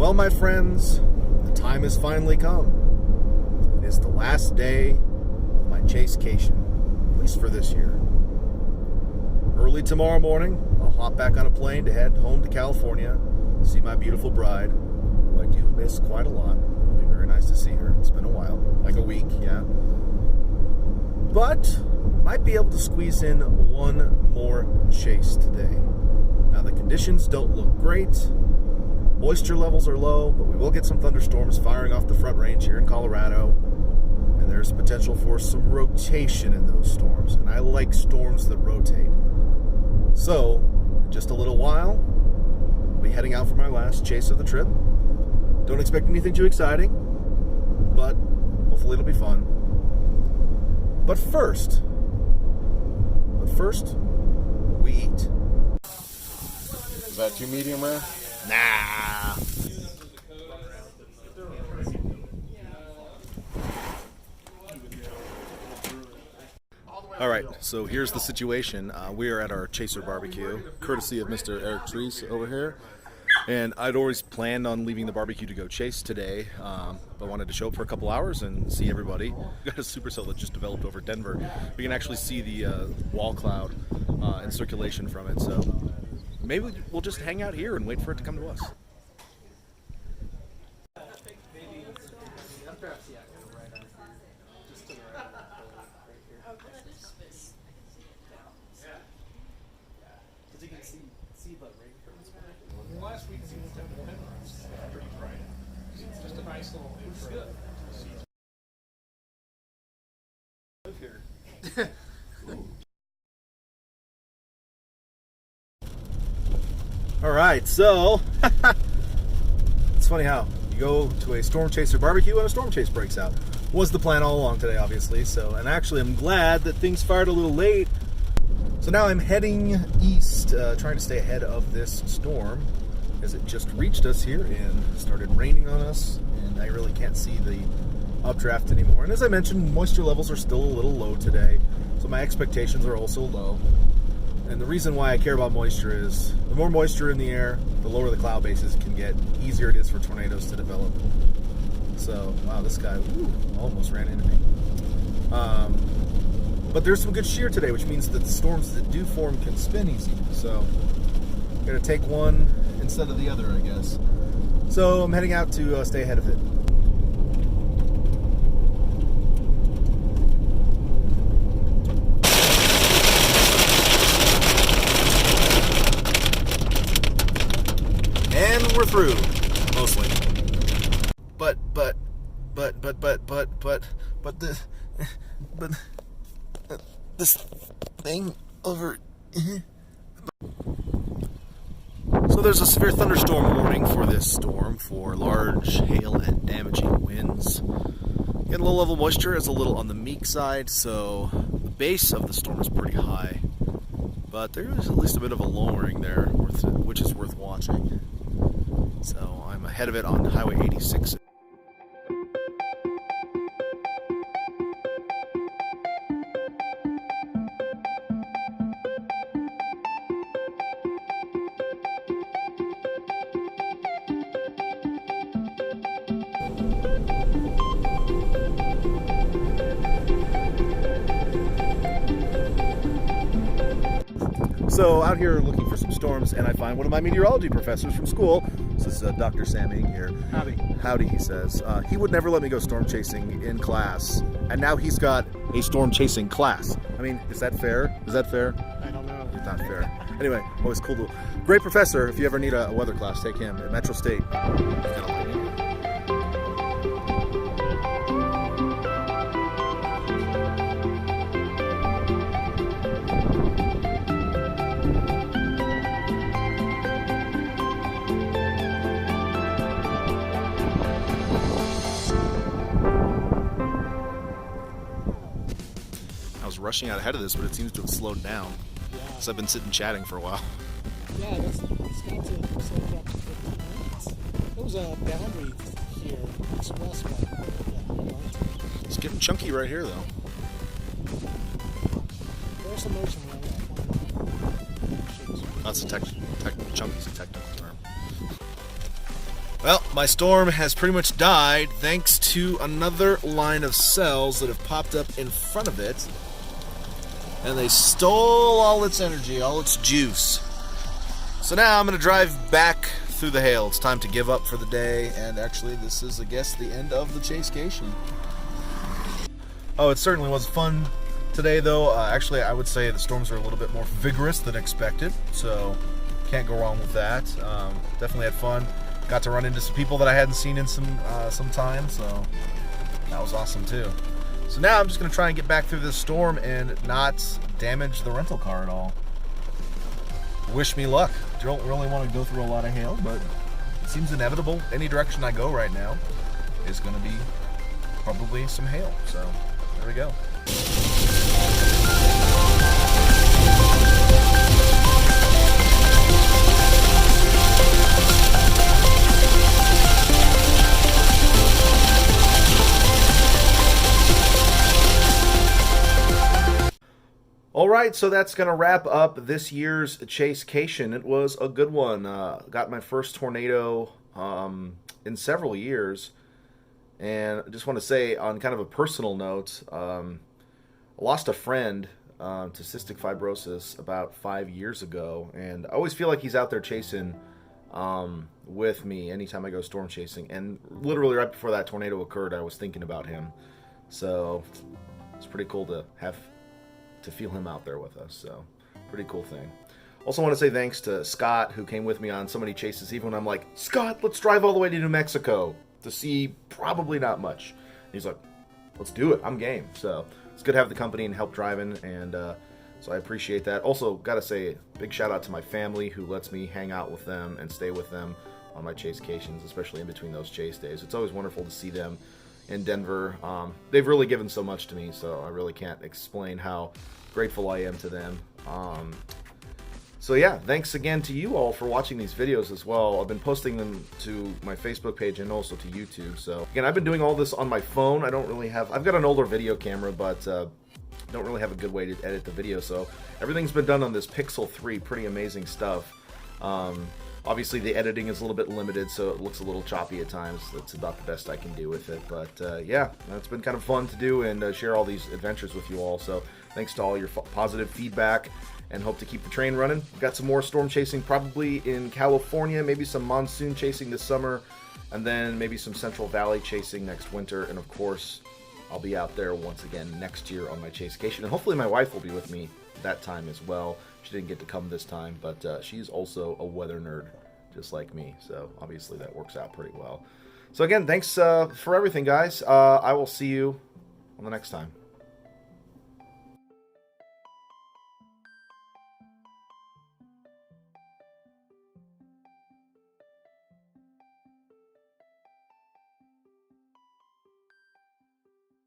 Well, my friends, the time has finally come. It is the last day of my Chasecation, at least for this year. Early tomorrow morning, I'll hop back on a plane to head home to California, see my beautiful bride, who I do miss quite a lot. It'll be very nice to see her. It's been a while, like a week, yeah. But might be able to squeeze in one more chase today. Now the conditions don't look great. Moisture levels are low, but we will get some thunderstorms firing off the Front Range here in Colorado. And there's potential for some rotation in those storms. And I like storms that rotate. So, in just a little while, I'll be heading out for my last chase of the trip. Don't expect anything too exciting, but hopefully it'll be fun. But first, we eat. Is that too medium rare? Nah. All right, so here's the situation. We are at our Chaser barbecue, courtesy of Mr. Eric Treece over here. And I'd always planned on leaving the barbecue to go chase today, but wanted to show up for a couple hours and see everybody. We got a supercell that just developed over Denver. We can actually see the wall cloud in circulation from it, so maybe we'll just hang out here and wait for it to come to us. Last week seems to have been pretty dry. It's just a nice little intro. Live here. All right, so it's funny how you go to a storm chaser barbecue and a storm chase breaks out. Was the plan all along today, obviously. So, and actually, I'm glad that things fired a little late. So now I'm heading east, trying to stay ahead of this storm, as it just reached us here and started raining on us, and I really can't see the updraft anymore. And as I mentioned, moisture levels are still a little low today, so my expectations are also low. And the reason why I care about moisture is the more moisture in the air, the lower the cloud bases can get, easier it is for tornadoes to develop. So, wow, this guy almost ran into me. But there's some good shear today, which means that the storms that do form can spin easy. So, gotta take one instead of the other, I guess. So I'm heading out to stay ahead of it. And we're through, mostly. But this thing over here. So there's a severe thunderstorm warning for this storm for large hail and damaging winds. Again, low level moisture is a little on the meek side, so the base of the storm is pretty high. But there is at least a bit of a lowering there, which is worth watching. So I'm ahead of it on Highway 86. So out here looking for some storms, and I find one of my meteorology professors from school. This is Dr. Sam Ing here. Howdy. Howdy, he says. He would never let me go storm chasing in class, and now he's got a storm chasing class. I mean, is that fair? Is that fair? I don't know. It's not fair. Anyway, always cool to... Great professor. If you ever need a weather class, take him at Metro State. Rushing out ahead of this, but it seems to have slowed down. Yeah. So I've been sitting chatting for a while. Yeah, it's got to slow down to 15 minutes. There was a boundary here, expressway. It's getting chunky right here, though. There's some motion right now. That's a chunky's a technical term. Well, my storm has pretty much died thanks to another line of cells that have popped up in front of it. And they stole all its energy, all its juice. So now I'm going to drive back through the hail. It's time to give up for the day. And actually, this is, I guess, the end of the Chasecation. Oh, it certainly was fun today, though. Actually, I would say the storms are a little bit more vigorous than expected. So can't go wrong with that. Definitely had fun. Got to run into some people that I hadn't seen in some time, so that was awesome too. So now I'm just going to try and get back through this storm and not damage the rental car at all. Wish me luck. Don't really want to go through a lot of hail, but it seems inevitable. Any direction I go right now is going to be probably some hail. So there we go. Alright, so that's going to wrap up this year's Chasecation. It was a good one. Got my first tornado in several years. And I just want to say, on kind of a personal note, I lost a friend to cystic fibrosis about 5 years ago. And I always feel like he's out there chasing with me anytime I go storm chasing. And literally right before that tornado occurred, I was thinking about him. So it's pretty cool to feel him out there with us. So pretty cool thing. Also want to say thanks to Scott, who came with me on so many chases, even when I'm like, Scott, let's drive all the way to New Mexico to see probably not much. And he's like, let's do it. I'm game. So it's good to have the company and help driving, and so I appreciate that. Also, got to say, big shout out to my family who lets me hang out with them and stay with them on my Chasecations, especially in between those chase days. It's always wonderful to see them in Denver. They've really given so much to me, so I really can't explain how grateful I am to them. So yeah, thanks again to you all for watching these videos as well. I've been posting them to my Facebook page and also to YouTube. So again, I've been doing all this on my phone. I've got an older video camera, but don't really have a good way to edit the video. So everything's been done on this Pixel 3, pretty amazing stuff. Obviously the editing is a little bit limited, so it looks a little choppy at times. That's about the best I can do with it. But yeah, it's been kind of fun to do and share all these adventures with you all. So thanks to all your positive feedback, and hope to keep the train running. We've got some more storm chasing probably in California, maybe some monsoon chasing this summer, and then maybe some Central Valley chasing next winter. And of course, I'll be out there once again next year on my Chasecation, and hopefully my wife will be with me that time as well. She didn't get to come this time, but she's also a weather nerd just like me, so obviously that works out pretty well. So again, thanks for everything, guys. I will see you on the next time.